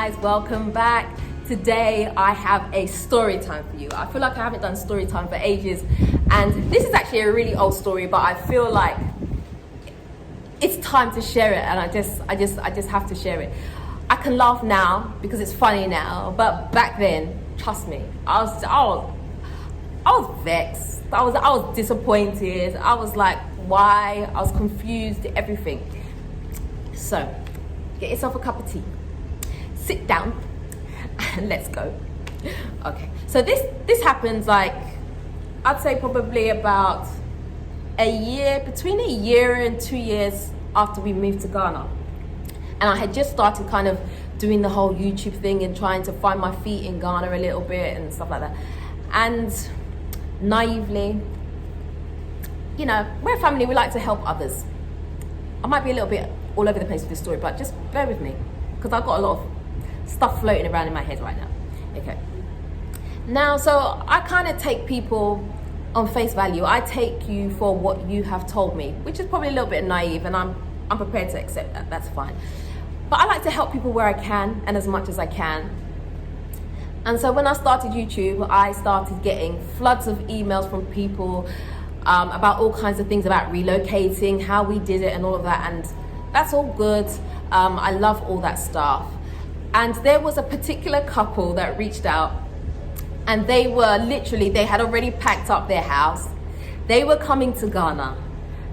guys, welcome back. Today I have a story time for you. I feel like I haven't done story time for ages, and this is actually a really old story, but I feel like it's time to share it, and I just have to share it. I can laugh now because it's funny now, but back then, trust me, I was vexed. I was disappointed. I was like, why? I was confused, everything. So, get yourself a cup of tea, sit down, and let's go. Okay, so this happens like, I'd say probably about between a year and 2 years after we moved to Ghana. And I had just started kind of doing the whole YouTube thing and trying to find my feet in Ghana a little bit and stuff like that. And naively, you know, we're a family, we like to help others. I might be a little bit all over the place with this story, but just bear with me, because I've got a lot of stuff floating around in my head right now. Okay. Now, so I kind of take people on face value. I take you for what you have told me, which is probably a little bit naive, and I'm prepared to accept that. That's fine. But I like to help people where I can and as much as I can. And so when I started YouTube, I started getting floods of emails from people about all kinds of things, about relocating, how we did it and all of that. And that's all good. I love all that stuff. And there was a particular couple that reached out, and they had already packed up their house. They were coming to Ghana,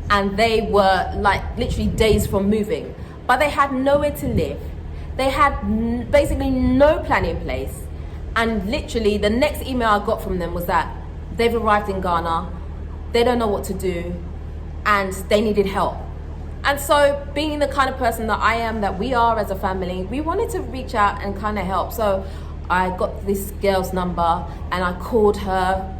and they were like literally days from moving, but they had nowhere to live. They had basically no plan in place. And literally the next email I got from them was that they've arrived in Ghana, they don't know what to do, and they needed help. And so, being the kind of person that I am, that we are as a family, we wanted to reach out and kind of help. So I got this girl's number and I called her,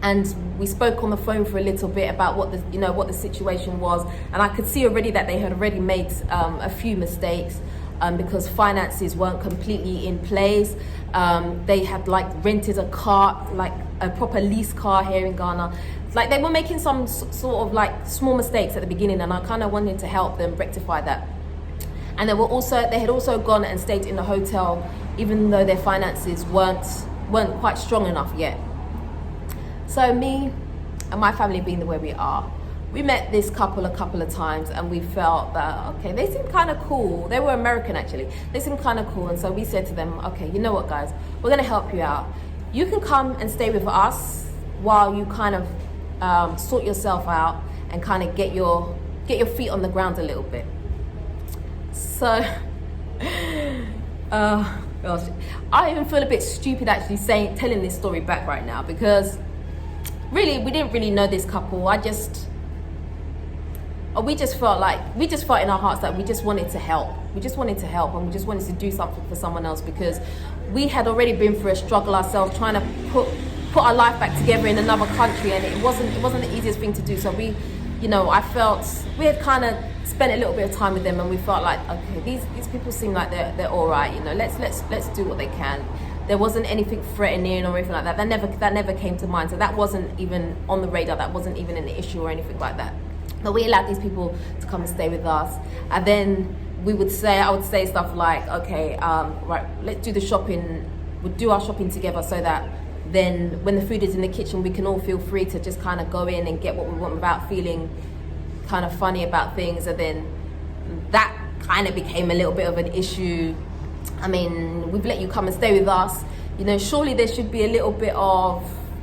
and we spoke on the phone for a little bit about what the situation was. And I could see already that they had already made a few mistakes because finances weren't completely in place. They had like rented a car, like a proper lease car here in Ghana. Like they were making some sort of like small mistakes at the beginning, and I kind of wanted to help them rectify that. And they had also gone and stayed in a hotel, even though their finances weren't quite strong enough yet. So me and my family being the way we are, we met this couple a couple of times, and we felt that, okay, they seem kind of cool. They were American actually. They seemed kind of cool. And so we said to them, okay, you know what guys, we're gonna help you out. You can come and stay with us while you kind of sort yourself out and kind of get your feet on the ground a little bit. So, gosh, I even feel a bit stupid actually telling this story back right now, because really we didn't really know this couple. We just felt in our hearts that we just wanted to help. We just wanted to help, and we just wanted to do something for someone else, because we had already been through a struggle ourselves, trying to put our life back together in another country, and it wasn't the easiest thing to do. So I felt we had kind of spent a little bit of time with them, and we felt like, okay, these people seem like they're all right. Let's do what they can. There wasn't anything threatening or anything like that. That never came to mind. So that wasn't even on the radar. That wasn't even an issue or anything like that. But we allowed these people to come and stay with us, and then I would say stuff like, okay, right, let's do the shopping. We'll do our shopping together, so that then when the food is in the kitchen, we can all feel free to just kind of go in and get what we want without feeling kind of funny about things. And then that kind of became a little bit of an issue. I mean, we've let you come and stay with us. Surely there should be a little bit of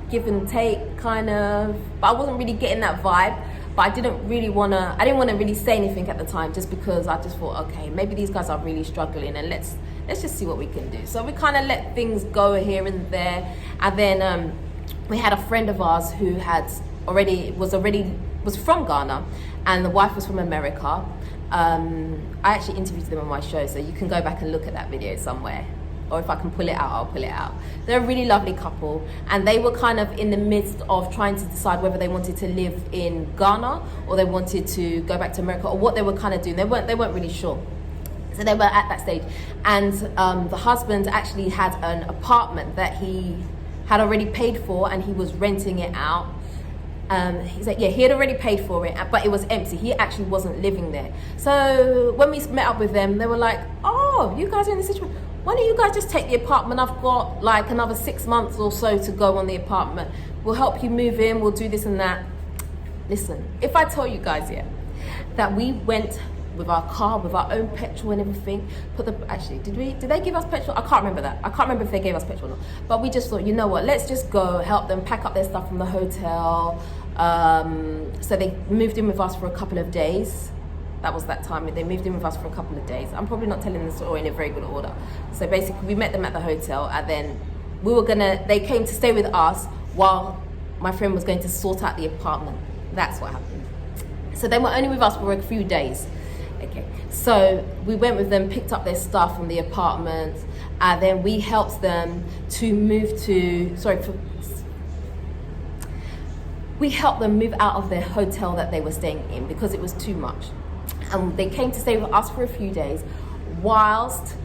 give and take kind of, but I wasn't really getting that vibe. But I didn't want to really say anything at the time, just because I just thought, okay, maybe these guys are really struggling, and let's just see what we can do. So we kind of let things go here and there. And then we had a friend of ours who was from Ghana, and the wife was from America. I actually interviewed them on my show, so you can go back and look at that video somewhere. Or if I can pull it out, I'll pull it out. They're a really lovely couple, and they were kind of in the midst of trying to decide whether they wanted to live in Ghana or they wanted to go back to America, or what they were kind of doing. They weren't really sure. So they were at that stage, and the husband actually had an apartment that he had already paid for, and he was renting it out. He's like, yeah, he had already paid for it, but it was empty. He actually wasn't living there. So when we met up with them, they were like, oh, you guys are in this situation. why don't you guys just take the apartment? I've got like another 6 months or so to go on the apartment. We'll help you move in, we'll do this and that. Listen, if I tell you guys, that we went with our car, with our own petrol and everything, did they give us petrol? I can't remember that. I can't remember if they gave us petrol or not. But we just thought, you know what, let's just go help them pack up their stuff from the hotel. So they moved in with us for a couple of days. That was that time. They moved in with us for a couple of days. I'm probably not telling the story in a very good order. So basically we met them at the hotel, and then they came to stay with us while my friend was going to sort out the apartment. That's what happened. So they were only with us for a few days. Okay, so we went with them, picked up their stuff from the apartment, and then we helped them to we helped them move out of their hotel that they were staying in because it was too much. And they came to stay with us for a few days whilst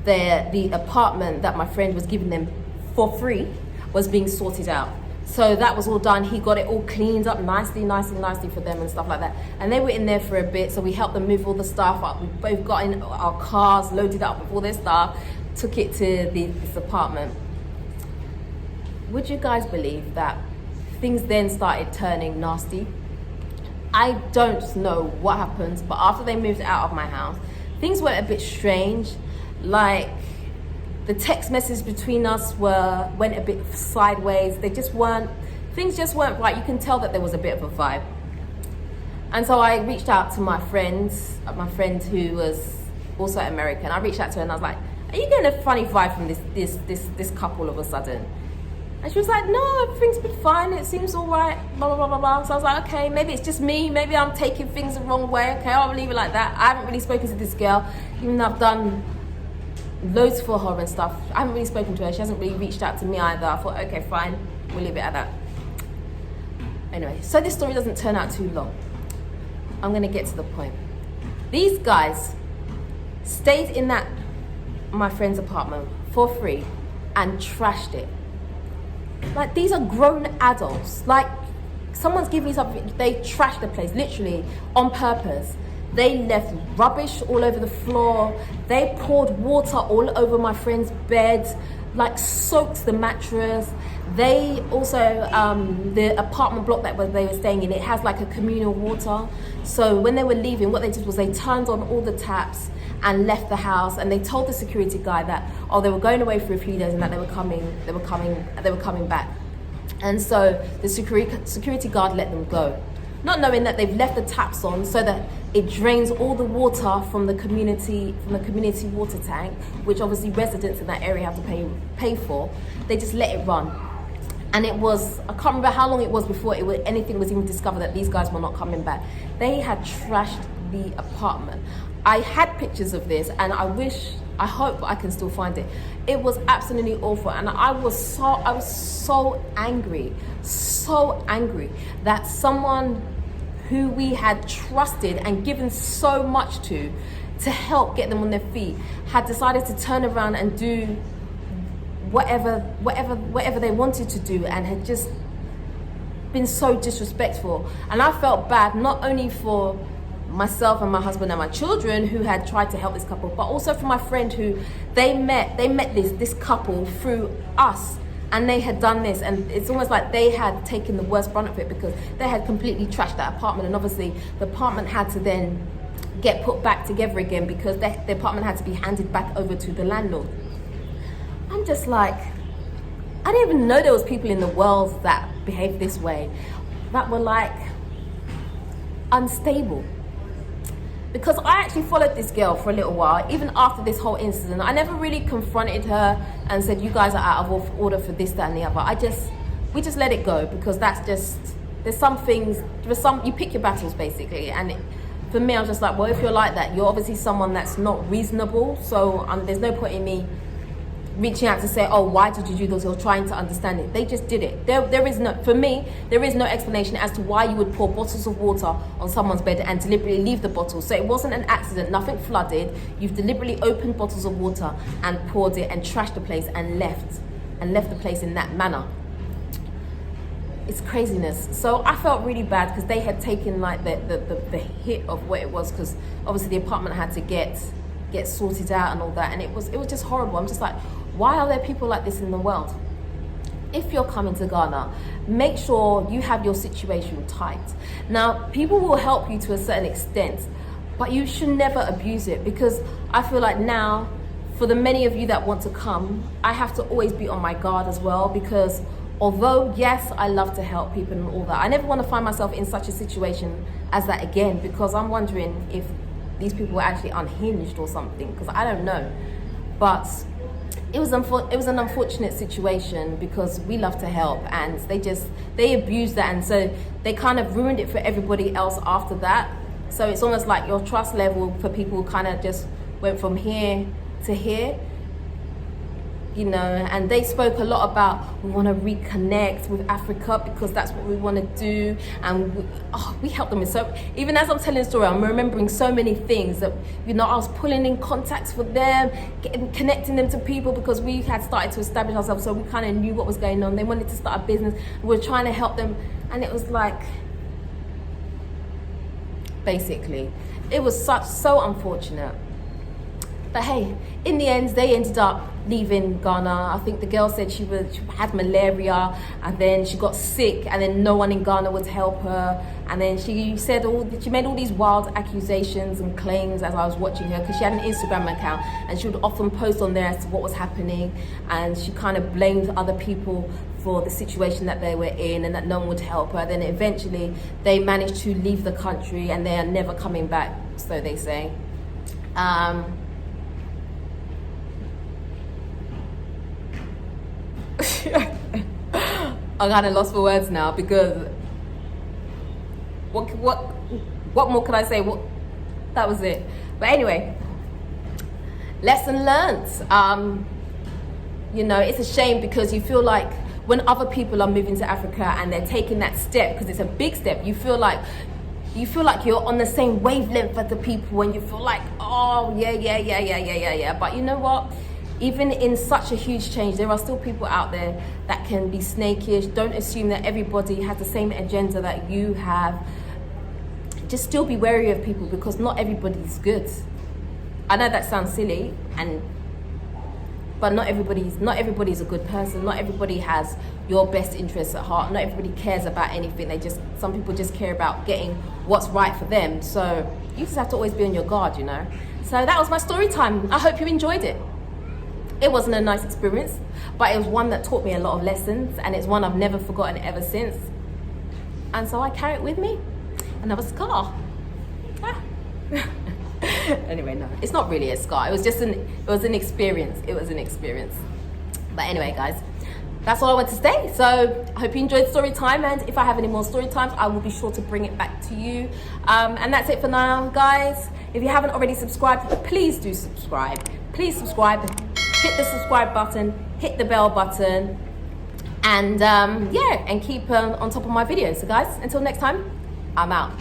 the apartment that my friend was giving them for free was being sorted out. So that was all done. He got it all cleaned up nicely for them and stuff like that. And they were in there for a bit, so we helped them move all the stuff up. We both got in our cars, loaded up with all their stuff, took it to this apartment. Would you guys believe that things then started turning nasty? I don't know what happened, but after they moved out of my house, things went a bit strange. Like, the text messages between us went a bit sideways. Things just weren't right. You can tell that there was a bit of a vibe. And so I reached out to my friend who was also American. I reached out to her and I was like, are you getting a funny vibe from this couple all of a sudden? And she was like, no, everything's been fine. It seems all right, blah, blah, blah, blah, blah. So I was like, okay, maybe it's just me. Maybe I'm taking things the wrong way. Okay, I'll leave it like that. I haven't really spoken to this girl, even though I've done loads for her and stuff. I haven't really spoken to her. She hasn't really reached out to me either. I thought, okay, fine. We'll leave it at that. Anyway, so this story doesn't turn out too long. I'm going to get to the point. These guys stayed in my friend's apartment for free and trashed it. Like, these are grown adults. Like, someone's giving me something, they trashed the place, literally, on purpose. They left rubbish all over the floor. They poured water all over my friend's bed, like soaked the mattress. They also, the apartment block that they were staying in, it has like a communal water. So when they were leaving, what they did was they turned on all the taps and left the house, and they told the security guy that, they were going away for a few days and that they were coming back. And so the security guard let them go, not knowing that they've left the taps on so that it drains all the water from the community water tank, which obviously residents in that area have to pay for. They just let it run. And I can't remember how long it was before anything was even discovered that these guys were not coming back. They had trashed the apartment. I had pictures of this, and I hope I can still find it. It was absolutely awful, and I was so angry that someone who we had trusted and given so much to help get them on their feet had decided to turn around and do whatever they wanted to do, and had just been so disrespectful. And I felt bad, not only for myself and my husband and my children who had tried to help this couple, but also for my friend who they met this couple through us, and they had done this, and it's almost like they had taken the worst brunt of it because they had completely trashed that apartment, and obviously the apartment had to then get put back together again because the apartment had to be handed back over to the landlord. I'm just like, I didn't even know there was people in the world that behaved this way, that were like unstable. Because I actually followed this girl for a little while, even after this whole incident. I never really confronted her and said, you guys are out of order for this, that, and the other. We just let it go, because there's some things, you pick your battles basically. And for me, I was just like, well, if you're like that, you're obviously someone that's not reasonable. So there's no point in me reaching out to say, oh, why did you do this, or trying to understand it. They just did it. For me, there is no explanation as to why you would pour bottles of water on someone's bed and deliberately leave the bottle. So it wasn't an accident, nothing flooded. You've deliberately opened bottles of water and poured it and trashed the place and left the place in that manner. It's craziness. So I felt really bad because they had taken like the hit of what it was, because obviously the apartment had to get get sorted out and all that. And it was just horrible. I'm just like, why are there people like this in the world? If you're coming to Ghana, make sure you have your situation tight. Now, people will help you to a certain extent, but you should never abuse it, because I feel like now, for the many of you that want to come, I have to always be on my guard as well, because although, yes, I love to help people and all that, I never want to find myself in such a situation as that again, because I'm wondering if these people were actually unhinged or something, because I don't know. But it was an unfortunate situation, because we love to help, and they abused that, and so they kind of ruined it for everybody else after that. So it's almost like your trust level for people kind of just went from here to here, you know. And they spoke a lot about, we want to reconnect with Africa because that's what we want to do, and we helped them with so. Even as I'm telling the story, I'm remembering so many things that, you know, I was pulling in contacts for them, connecting them to people, because we had started to establish ourselves, so we kind of knew what was going on. They wanted to start a business, we were trying to help them, and it was like, basically, it was so unfortunate. But hey, in the end, they ended up leaving Ghana. I think the girl said she had malaria, and then she got sick, and then no one in Ghana would help her. And then she made all these wild accusations and claims as I was watching her, because she had an Instagram account, and she would often post on there as to what was happening, and she kind of blamed other people for the situation that they were in, and that no one would help her. Then eventually they managed to leave the country, and they are never coming back, so they say. I'm kind of lost for words now, because what more could I say? That was it. But anyway, lesson learned. You know, it's a shame, because you feel like when other people are moving to Africa and they're taking that step, because it's a big step, you feel like you're on the same wavelength as the people, and you feel like, oh yeah. But you know what? Even in such a huge change, there are still people out there that can be snakish. Don't assume that everybody has the same agenda that you have. Just still be wary of people, because not everybody's good. I know that sounds silly, but not everybody's a good person. Not everybody has your best interests at heart. Not everybody cares about anything. Some people just care about getting what's right for them. So you just have to always be on your guard, you know. So that was my story time. I hope you enjoyed it. It wasn't a nice experience, but it was one that taught me a lot of lessons, and it's one I've never forgotten ever since. And so I carry it with me. Another scar. Anyway, no, it's not really a scar. It was an experience. It was an experience. But anyway, guys, that's all I want to say. So I hope you enjoyed story time, and if I have any more story times, I will be sure to bring it back to you. And that's it for now, guys. If you haven't already subscribed, please do subscribe. Please subscribe. Hit the subscribe button, hit the bell button, and and keep on top of my videos. So guys, until next time, I'm out.